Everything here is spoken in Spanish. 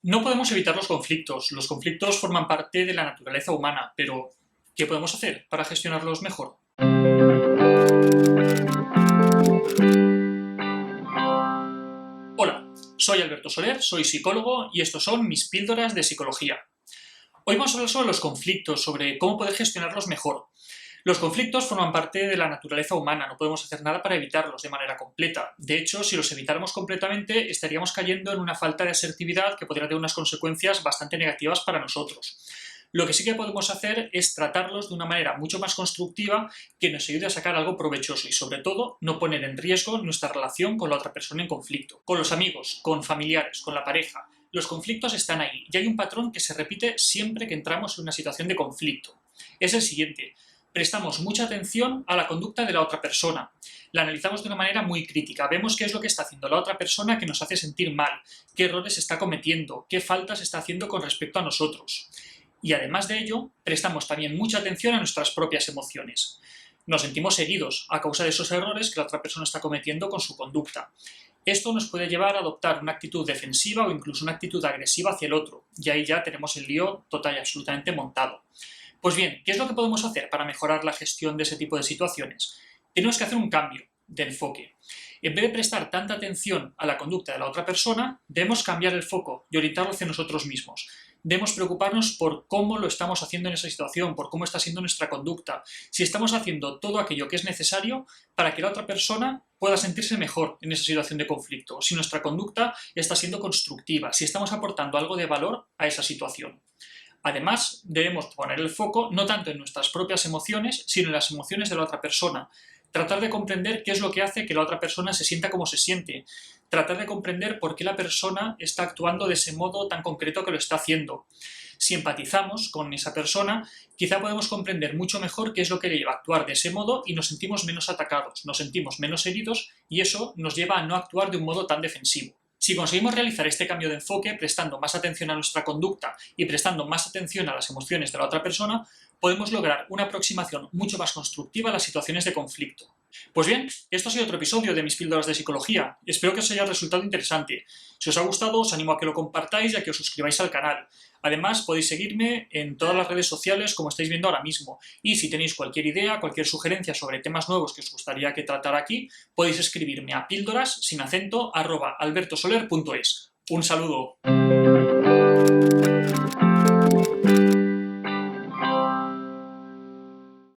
No podemos evitar los conflictos forman parte de la naturaleza humana, pero ¿qué podemos hacer para gestionarlos mejor? Hola, soy Alberto Soler, soy psicólogo y estos son mis píldoras de psicología. Hoy vamos a hablar sobre los conflictos, sobre cómo poder gestionarlos mejor. Los conflictos forman parte de la naturaleza humana, no podemos hacer nada para evitarlos de manera completa. De hecho, si los evitáramos completamente, estaríamos cayendo en una falta de asertividad que podría tener unas consecuencias bastante negativas para nosotros. Lo que sí que podemos hacer es tratarlos de una manera mucho más constructiva que nos ayude a sacar algo provechoso y, sobre todo, no poner en riesgo nuestra relación con la otra persona en conflicto. Con los amigos, con familiares, con la pareja, los conflictos están ahí y hay un patrón que se repite siempre que entramos en una situación de conflicto. Es el siguiente: prestamos mucha atención a la conducta de la otra persona, la analizamos de una manera muy crítica, vemos qué es lo que está haciendo la otra persona que nos hace sentir mal, qué errores está cometiendo, qué faltas está haciendo con respecto a nosotros. Y además de ello, prestamos también mucha atención a nuestras propias emociones. Nos sentimos heridos a causa de esos errores que la otra persona está cometiendo con su conducta. Esto nos puede llevar a adoptar una actitud defensiva o incluso una actitud agresiva hacia el otro, y ahí ya tenemos el lío total y absolutamente montado. Pues bien, ¿qué es lo que podemos hacer para mejorar la gestión de ese tipo de situaciones? Tenemos que hacer un cambio de enfoque. En vez de prestar tanta atención a la conducta de la otra persona, debemos cambiar el foco y orientarlo hacia nosotros mismos. Debemos preocuparnos por cómo lo estamos haciendo en esa situación, por cómo está siendo nuestra conducta, si estamos haciendo todo aquello que es necesario para que la otra persona pueda sentirse mejor en esa situación de conflicto, si nuestra conducta está siendo constructiva, si estamos aportando algo de valor a esa situación. Además, debemos poner el foco no tanto en nuestras propias emociones, sino en las emociones de la otra persona. Tratar de comprender qué es lo que hace que la otra persona se sienta como se siente. Tratar de comprender por qué la persona está actuando de ese modo tan concreto que lo está haciendo. Si empatizamos con esa persona, quizá podemos comprender mucho mejor qué es lo que le lleva a actuar de ese modo y nos sentimos menos atacados, nos sentimos menos heridos y eso nos lleva a no actuar de un modo tan defensivo. Si conseguimos realizar este cambio de enfoque, prestando más atención a nuestra conducta y prestando más atención a las emociones de la otra persona, podemos lograr una aproximación mucho más constructiva a las situaciones de conflicto. Pues bien, esto ha sido otro episodio de mis píldoras de psicología. Espero que os haya resultado interesante. Si os ha gustado, os animo a que lo compartáis y a que os suscribáis al canal. Además, podéis seguirme en todas las redes sociales como estáis viendo ahora mismo. Y si tenéis cualquier idea, cualquier sugerencia sobre temas nuevos que os gustaría que tratara aquí, podéis escribirme a píldoras sin acento @albertosoler.es. Un saludo.